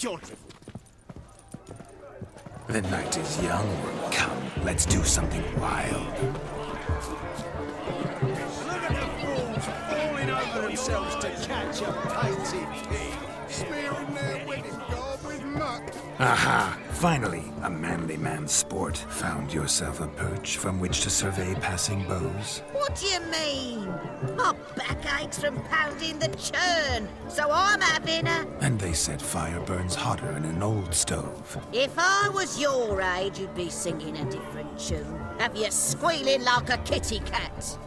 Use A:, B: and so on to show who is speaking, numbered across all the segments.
A: You're drivel.
B: The night is young. Come, let's do something wild.
A: Look at the fools falling over themselves to catch a painted pig.
C: Smearing their wedding garb with muck.
B: Aha! Finally, a manly man's sport. Found yourself a perch from which to survey passing beaux?
D: What do you mean? My back aches from pounding the churn, so I'm having a...
B: And they said fire burns hotter in an old stove.
D: If I was your age, you'd be singing a different tune. Have you squealing like a kitty cat?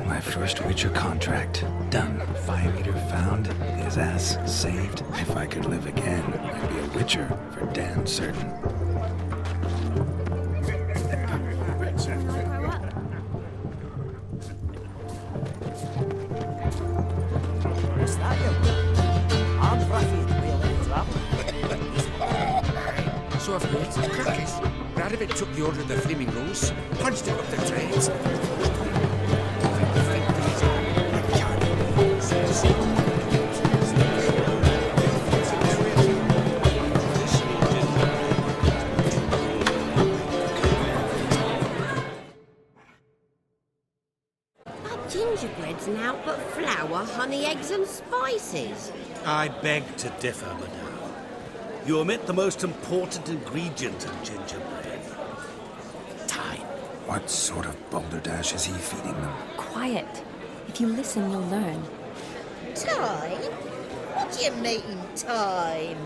B: My first Witcher contract. Done. Fire eater found. His ass saved. If I could live again, I'd be a Witcher for damn certain.
E: What's that, you? I'm Rafi,
F: So I've got crackers. Radovid took the order of the Flaming Rose, punched it up the trains.
G: Gingerbread's naught but flour, honey, eggs and spices.
A: I beg to differ, madame. You omit the most important ingredient in gingerbread. Time.
B: What sort of balderdash is he feeding them?
H: Quiet. If you listen, you'll learn.
D: Time? What do you mean, time?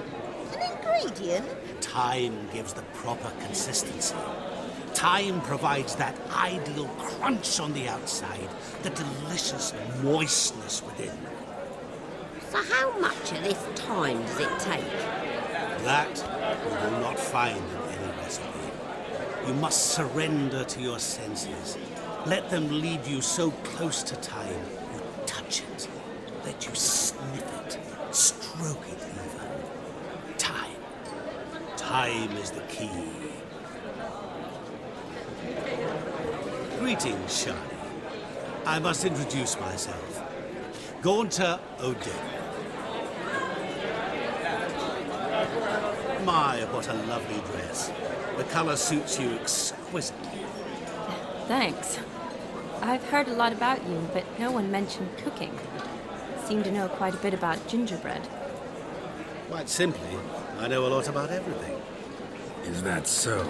D: An ingredient?
A: Time gives the proper consistency. Time provides that ideal crunch on the outside, the delicious moistness within.
G: So how much of this time does it take?
A: That you will not find in any recipe. You must surrender to your senses. Let them lead you so close to time, you touch it. Let you sniff it, stroke it even. Time. Time is the key. Greetings, Shani. I must introduce myself. GoTY Odin. My, what a lovely dress. The color suits you exquisitely.
H: Thanks. I've heard a lot about you, but no one mentioned cooking. Seem to know quite a bit about gingerbread.
A: Quite simply, I know a lot about everything.
B: Is that so?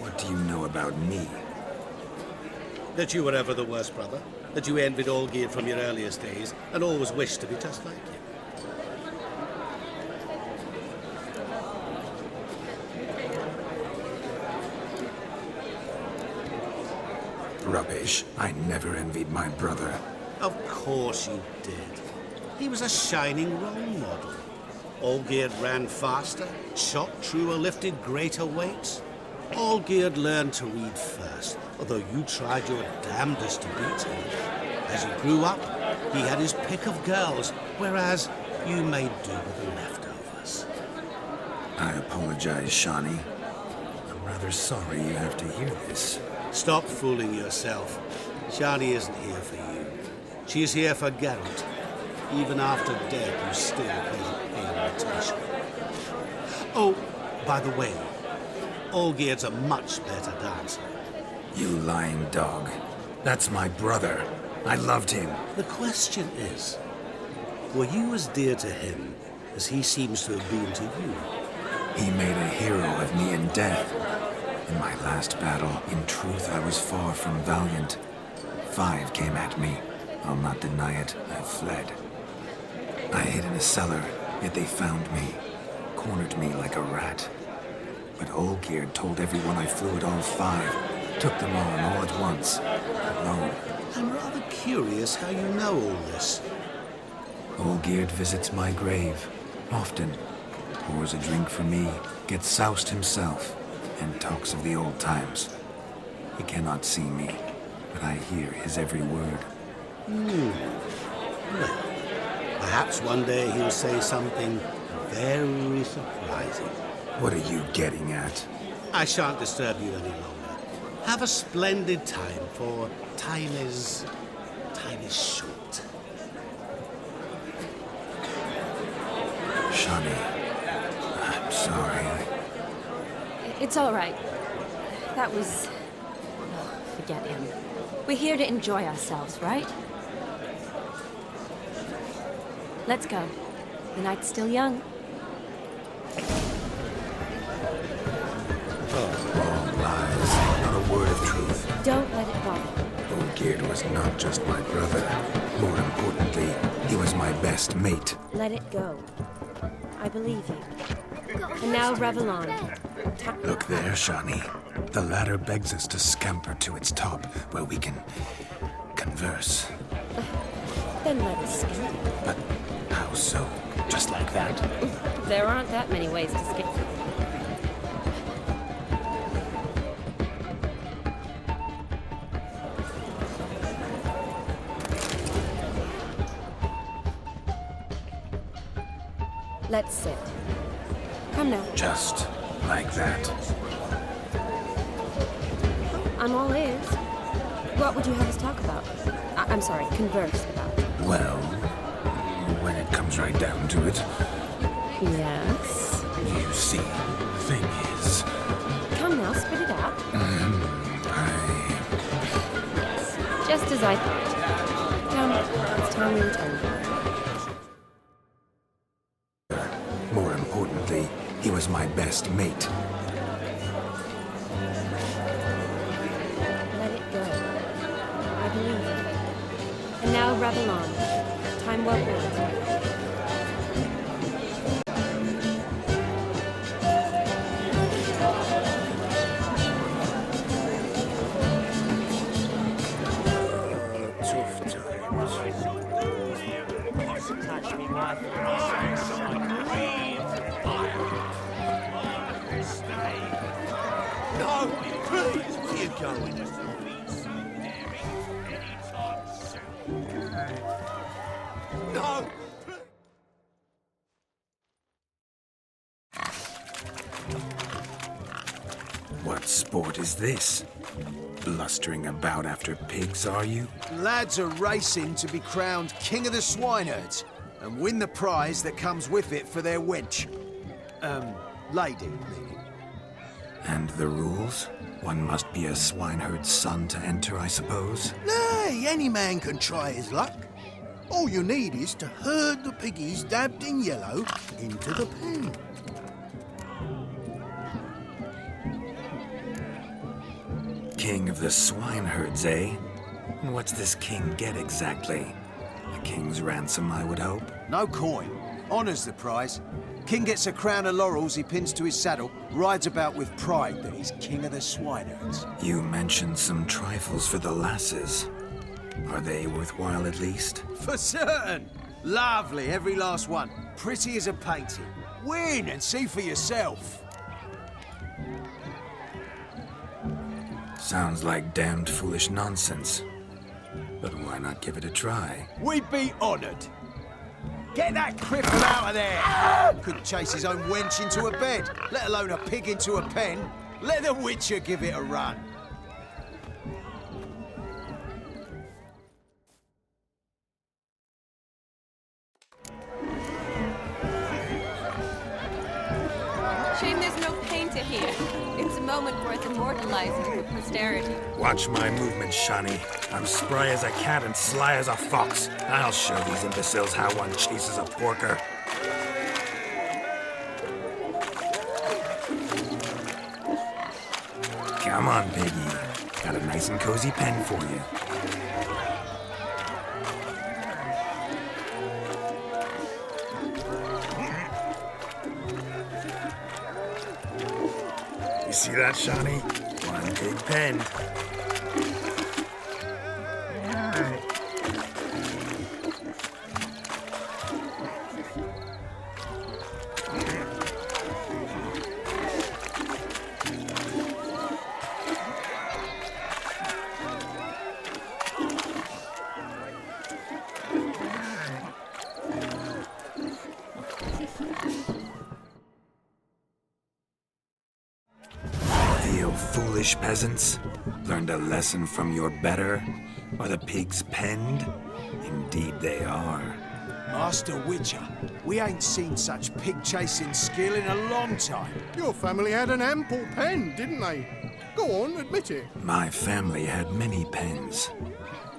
B: What do you know about me?
A: That you were ever the worst brother. That you envied Olgierd from your earliest days and always wished to be just like him.
B: Rubbish. I never envied my brother.
A: Of course you did. He was a shining role model. Olgierd ran faster, shot truer, lifted greater weights. Olgierd learned to read first, although you tried your damnedest to beat him. As he grew up, he had his pick of girls, whereas you made do with the leftovers.
B: I apologize, Shani. I'm rather sorry you have to hear this.
A: Stop fooling yourself. Shani isn't here for you. She is here for Geralt. Even after death, you still pay attention. Oh, by the way, Olgierd's a much better dancer.
B: You lying dog. That's my brother. I loved him.
A: The question is, were you as dear to him as he seems to have been to you?
B: He made a hero of me in death. In my last battle, in truth, I was far from valiant. 5 came at me. I'll not deny it, I fled. I hid in a cellar, yet they found me. Cornered me like a rat. But Olgierd told everyone I flew at all 5. Took them on all at once, alone.
A: I'm rather curious how you know all this.
B: Olgierd visits my grave, often. Pours a drink for me, gets soused himself, and talks of the old times. He cannot see me, but I hear his every word.
A: Well, perhaps one day he'll say something very surprising.
B: What are you getting at?
A: I shan't disturb you any longer. Have a splendid time, for time is short.
B: Shani, I'm sorry.
H: It's all right. That was... Oh, forget him. We're here to enjoy ourselves, right? Let's go. The night's still young.
B: All lies, not a word of truth.
H: Don't let it bother you.
B: Olgierd was not just my brother. More importantly, he was my best mate.
H: Let it go. I believe you. And now revel on.
B: Look there, Shani. The ladder begs us to scamper to its top, where we can converse.
H: Then let us skip.
B: But how so? Just like that?
H: There aren't that many ways to skip. Let's sit. Come now.
B: Just like that.
H: I'm all ears. What would you have us talk about? I'm sorry, converse about.
B: Well, when it comes right down to it,
H: Yes?
B: you see, the thing is,
H: Come now, spit it out. Yes, just as I thought. Come, it's time we return.
B: more importantly, he was my best mate.
H: Let it go. I believe you. And now revel on. Time well spent.
C: No, please, where you going? No!
B: What sport is this? Blustering about after pigs, are you?
I: Lads are racing to be crowned King of the Swineherds and win the prize that comes with it for their wench. Lady, meaning.
B: And the rules? One must be a swineherd's son to enter, I suppose?
C: Nay, any man can try his luck. All you need is to herd the piggies dabbed in yellow into the pen.
B: King of the swineherds, eh? And what's this king get exactly? A king's ransom, I would hope.
I: No coin. Honours the prize. King gets a crown of laurels he pins to his saddle, rides about with pride that he's King of the Swineherds.
B: You mentioned some trifles for the lasses. Are they worthwhile at least?
I: For certain! Lovely, every last one. Pretty as a painting. Win and see for yourself.
B: Sounds like damned foolish nonsense. But why not give it a try?
I: We'd be honoured. Get that cripple out of there! Couldn't chase his own wench into a bed, let alone a pig into a pen. Let the Witcher give it a run.
H: Shame there's no painter here. It's a moment worth immortalizing for posterity.
B: Watch my movement, Shani. I'm spry as a cat and sly as a fox. I'll show these imbeciles how one chases a porker. Come on, piggy. Got a nice and cozy pen for you. You see that, Shani? One big pen. Feel foolish peasants? Learned a lesson from your better? Are the pigs penned? Indeed they are.
I: Master Witcher, we ain't seen such pig-chasing skill in a long time.
C: Your family had an ample pen, didn't they? Go on, admit it.
B: My family had many pens,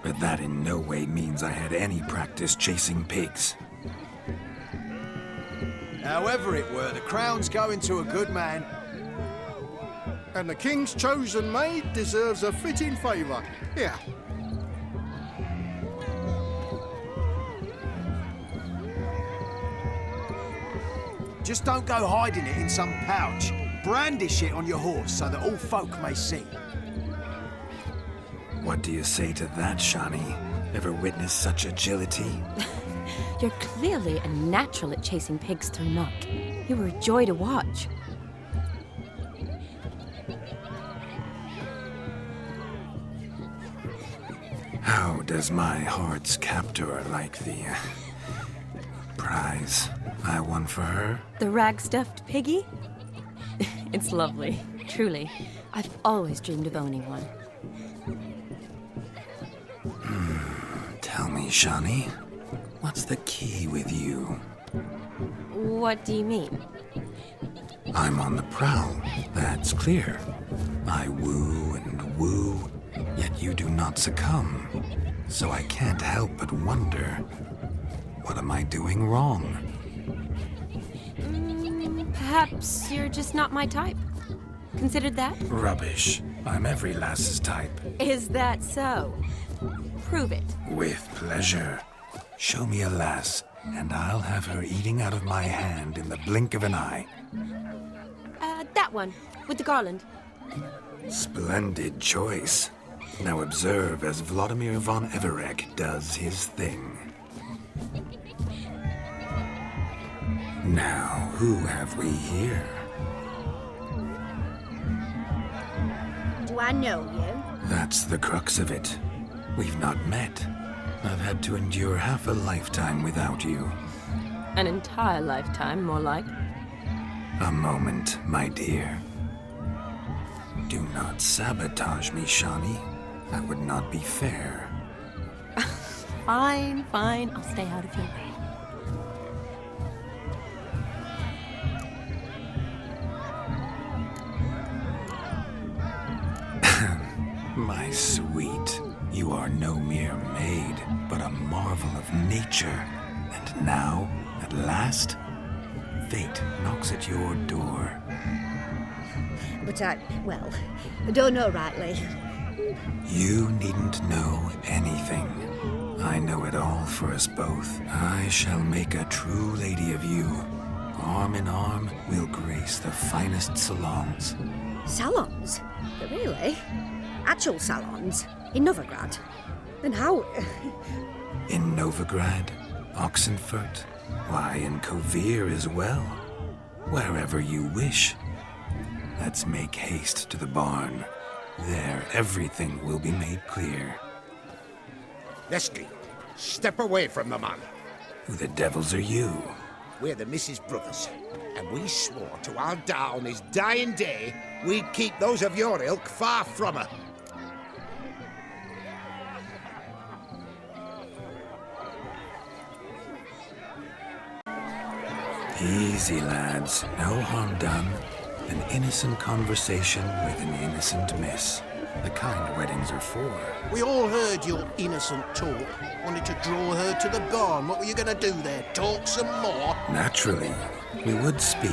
B: but that in no way means I had any practice chasing pigs.
I: However it were, the crown's going to a good man.
C: And the king's chosen maid deserves a fitting favour. Here.
I: Just don't go hiding it in some pouch. Brandish it on your horse so that all folk may see.
B: What do you say to that, Shani? Ever witnessed such agility?
H: You're clearly a natural at chasing pigs through muck. You were a joy to watch.
B: How does my heart's captor like the prize I won for her?
H: The rag-stuffed piggy? It's lovely, truly. I've always dreamed of owning one.
B: Tell me, Shani, what's the key with you?
H: What do you mean?
B: I'm on the prowl, that's clear. I woo and woo, yet you do not succumb. So I can't help but wonder, what am I doing wrong?
H: Perhaps you're just not my type. Considered that?
B: Rubbish. I'm every lass's type.
H: Is that so? Prove it.
B: With pleasure. Show me a lass, and I'll have her eating out of my hand in the blink of an eye.
H: That one, with the garland.
B: Splendid choice. Now observe as Vladimir von Everek does his thing. Now, who have we here?
D: Do I know you?
B: That's the crux of it. We've not met. I've had to endure half a lifetime without you.
H: An entire lifetime, more like.
B: A moment, my dear. Do not sabotage me, Shani. That would not be fair.
H: Fine, fine. I'll stay out of your way.
B: My sweet, you are no mere maid, but a marvel of nature. And now, at last, fate knocks at your door.
D: But I don't know rightly.
B: You needn't know anything. I know it all for us both. I shall make a true lady of you. Arm in arm, we'll grace the finest salons.
D: Salons? Really? Actual salons? In Novigrad? And how...
B: In Novigrad, Oxenfurt, why, in Kovir as well. Wherever you wish. Let's make haste to the barn. There, everything will be made clear.
F: Leslie, step away from the man.
B: Who the devils are you?
F: We're the Mrs. Brothers, and we swore to our dad on his dying day we'd keep those of your ilk far from her.
B: Easy, lads. No harm done. An innocent conversation with an innocent miss. The kind weddings are for.
C: We all heard your innocent talk. Wanted to draw her to the barn. What were you going to do there? Talk some more?
B: Naturally, we would speak.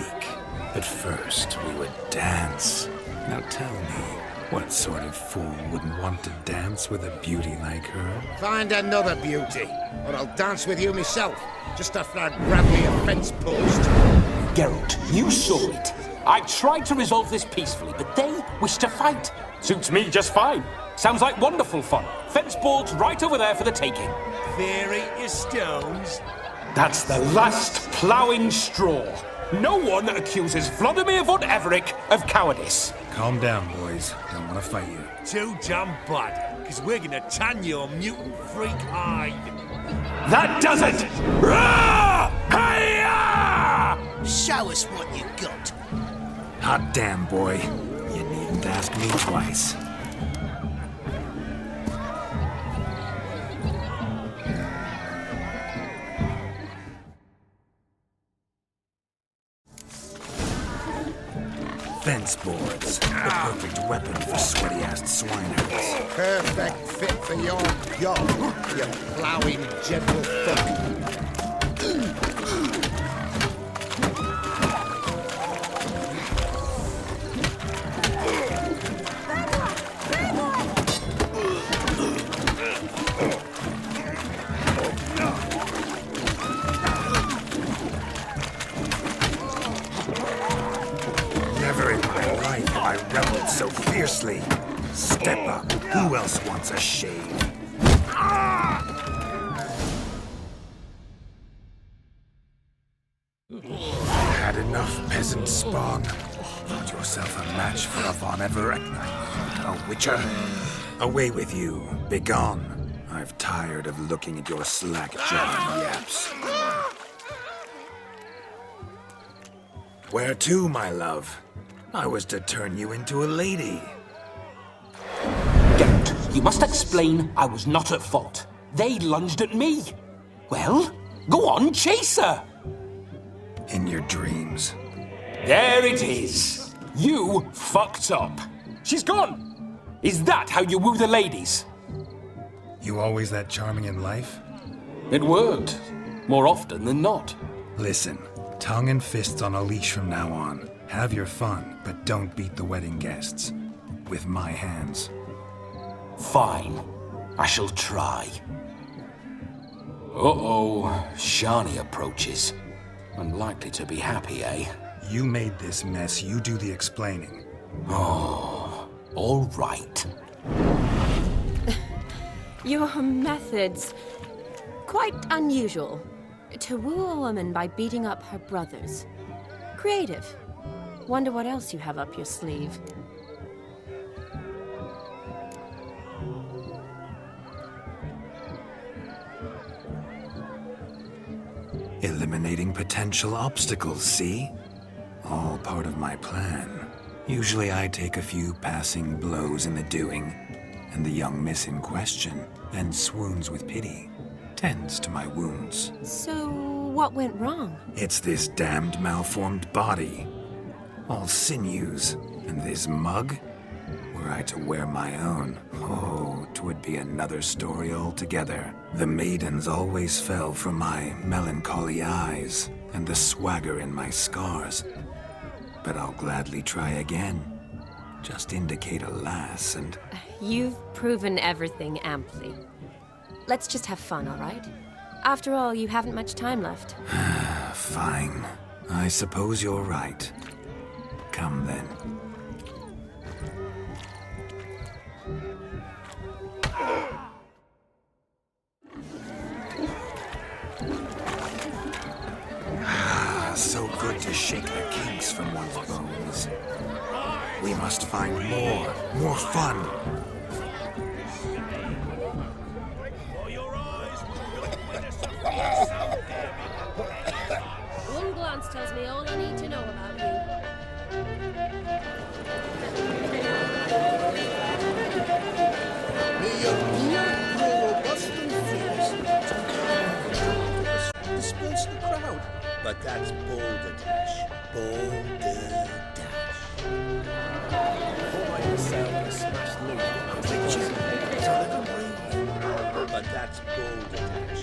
B: But first, we would dance. Now tell me, what sort of fool wouldn't want to dance with a beauty like her?
F: Find another beauty, or I'll dance with you myself, just after I grab me a fence post.
J: Geralt, you saw it. I tried to resolve this peacefully, but they wish to fight. Suits me just fine. Sounds like wonderful fun. Fence boards right over there for the taking.
I: Fear eat your stones.
J: That's the last ploughing straw. No one accuses Vladimir von Everek of cowardice.
B: Calm down, boys. Don't want to fight you.
I: Too damn bad, because we're gonna tan your mutant freak hide.
J: That does it! Rah! Hi-ya!
C: Show us what you got.
B: Hot damn, boy. You need didn't ask me twice. Fence boards. The perfect weapon for sweaty-assed swineherds.
F: Perfect fit for your job, you ploughing gentle fuck.
B: So fiercely. Step up. Who else wants a shave? Had enough, peasant spawn. Found yourself a match for a Von Everett. A witcher. Away with you. Begone. I've tired of looking at your slack-jawed yaps. Where to, my love? I was to turn you into a lady.
J: Geralt, you must explain I was not at fault. They lunged at me. Well, go on, chase her.
B: In your dreams.
J: There it is. You fucked up. She's gone. Is that how you woo the ladies?
B: You always that charming in life?
J: It worked. More often than not.
B: Listen, tongue and fists on a leash from now on. Have your fun, but don't beat the wedding guests. With my hands.
J: Fine. I shall try. Uh-oh. Shani approaches. Unlikely to be happy, eh?
B: You made this mess. You do the explaining.
J: Oh, all right.
H: Your methods... quite unusual. To woo a woman by beating up her brothers. Creative. Wonder what else you have up your sleeve.
B: Eliminating potential obstacles, see? All part of my plan. Usually I take a few passing blows in the doing, and the young miss in question then swoons with pity. Tends to my wounds.
H: So, what went wrong?
B: It's this damned malformed body. All sinews, and this mug? Were I to wear my own, oh, 'twould be another story altogether. The maidens always fell from my melancholy eyes, and the swagger in my scars. But I'll gladly try again. Just indicate a lass and...
H: You've proven everything amply. Let's just have fun, all right? After all, you haven't much time left.
B: Fine. I suppose you're right. Come then. So good to shake the kinks from one's bones. We must find more fun.
G: One glance tells me all I need to know about you.
A: Disperse the crowd. But that's balderdash. Balderdash. Pour yourself a smashed loot. But that's balderdash.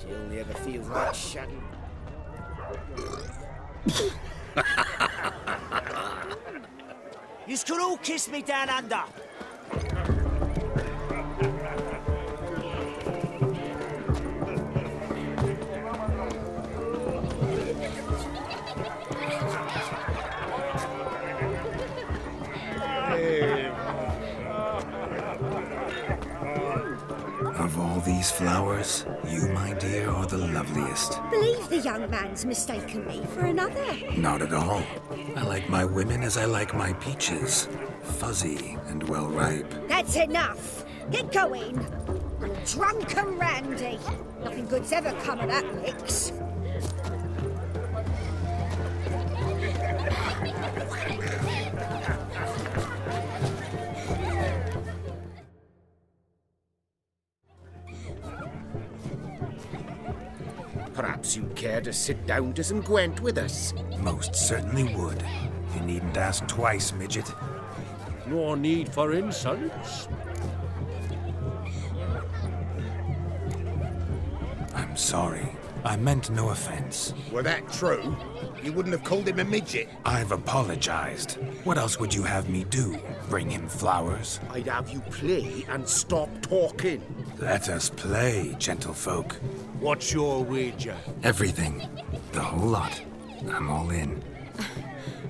E: She only ever feels like shaggy. You could all kiss me down under.
B: Of all these flowers, you, my dear, are the loveliest.
G: Believe the young man's mistaken me for another.
B: Not at all. I like my women as I like my peaches. fuzzy and well ripe.
D: That's enough. Get going. You're drunk and randy. Nothing good's ever come of that mix.
F: Perhaps you'd care to sit down to some Gwent with us.
B: Most certainly would. You needn't ask twice, midget.
A: No need for insults.
B: I'm sorry. I meant no offense.
F: Were that true, you wouldn't have called him a midget.
B: I've apologized. What else would you have me do? Bring him flowers?
A: I'd have you play and stop talking.
B: Let us play, gentlefolk.
A: What's your wager?
B: Everything. The whole lot. I'm all in.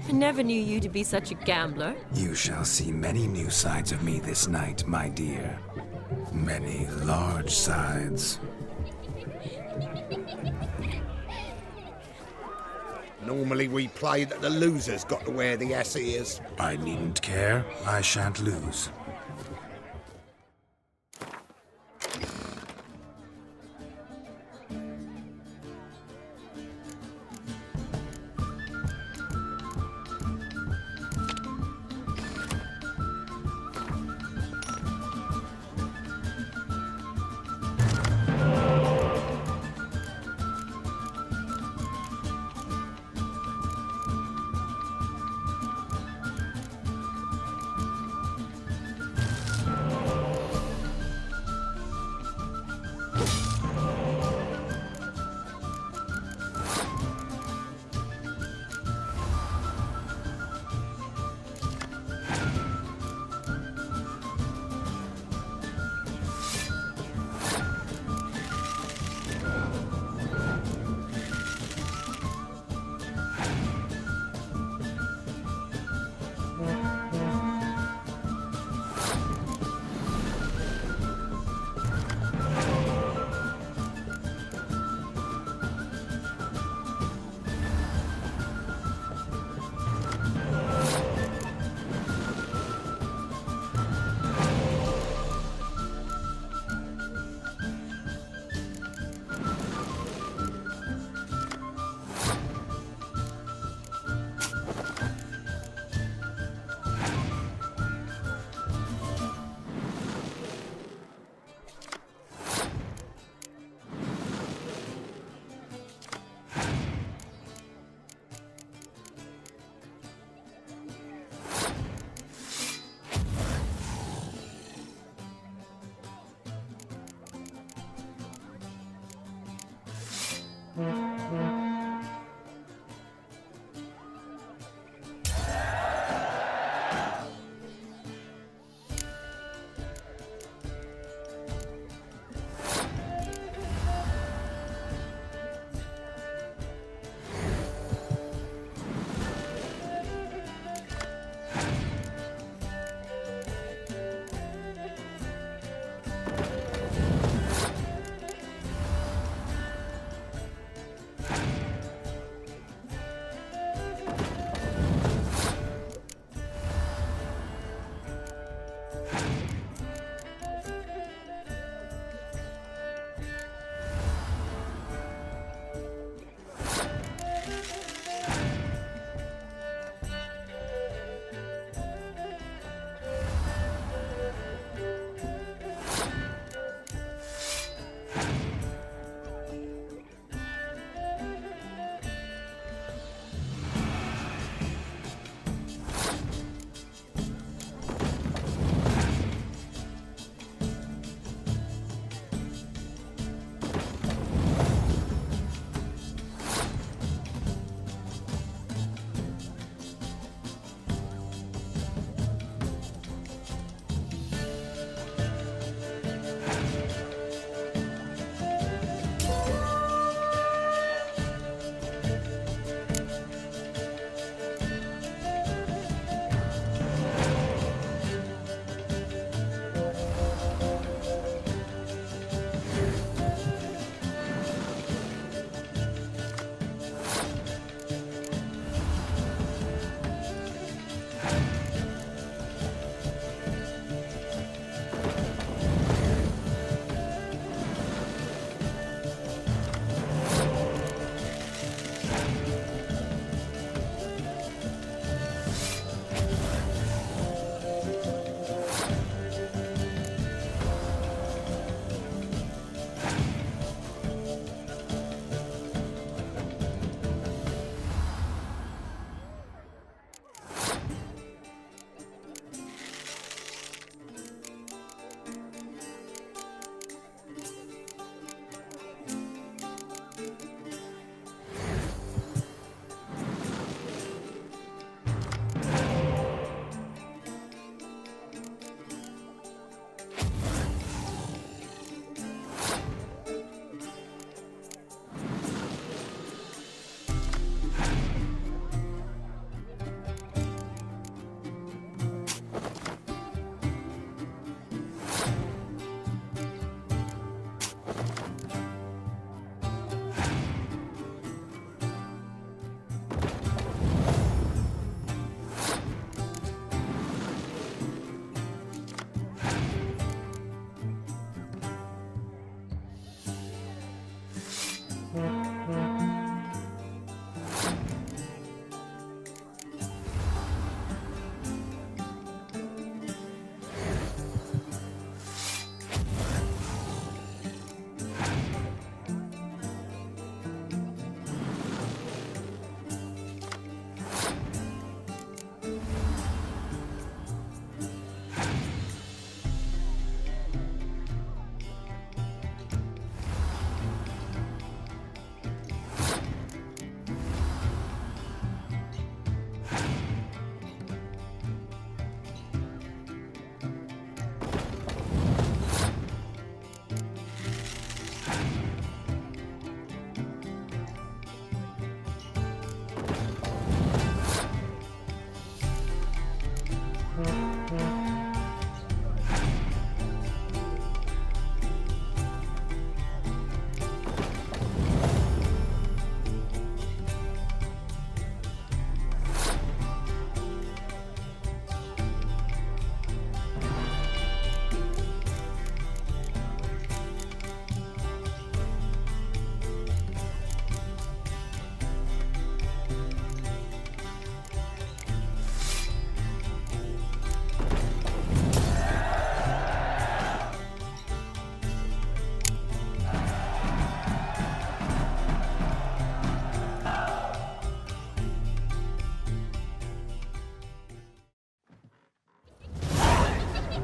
H: I never knew you to be such a gambler.
B: You shall see many new sides of me this night, my dear. Many large sides.
F: Normally we play that the loser's got to wear the S ears.
B: I needn't care. I shan't lose.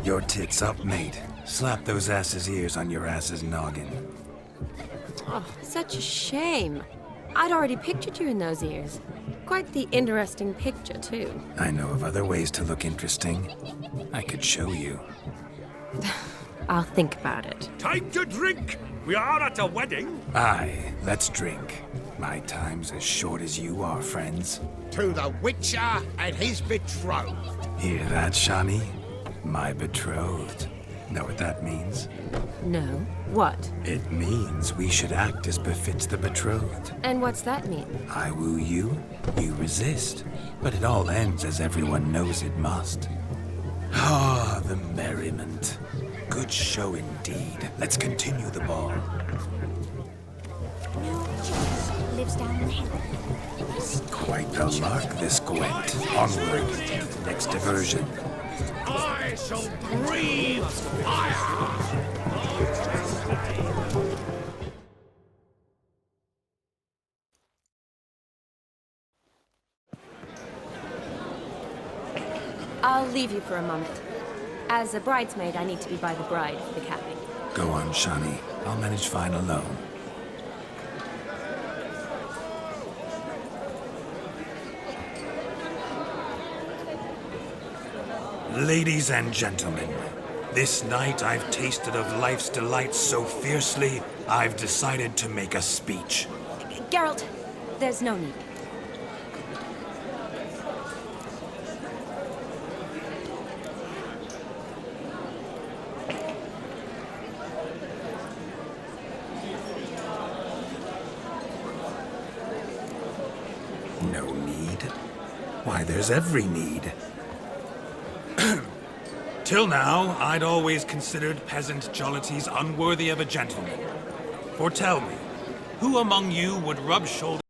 B: Your tits up, mate. Slap those asses' ears on your ass's noggin.
H: Oh, such a shame. I'd already pictured you in those ears. Quite the interesting picture, too.
B: I know of other ways to look interesting. I could show you.
H: I'll think about it.
K: Time to drink! We are at a wedding.
B: Aye, let's drink. My time's as short as you are, friends.
F: To the Witcher and his betrothed.
B: Hear that, Shani? My betrothed. Know what that means?
H: No. What?
B: It means we should act as befits the betrothed.
H: And what's that mean?
B: I woo you, you resist. But it all ends as everyone knows it must. Ah, the merriment. Good show indeed. Let's continue the ball.
G: No, just lives down the hill.
B: Quite the lark, this Gwent. Onward to the next diversion.
K: I shall breathe fire!
H: I'll leave you for a moment. As a bridesmaid, I need to be by the bride for the capping.
B: Go on, Shani. I'll manage fine alone. Ladies and gentlemen, this night I've tasted of life's delights so fiercely, I've decided to make a speech.
H: Geralt, there's no need.
B: No need? Why, there's every need. Till now, I'd always considered peasant jollities unworthy of a gentleman. For tell me, who among you would rub shoulders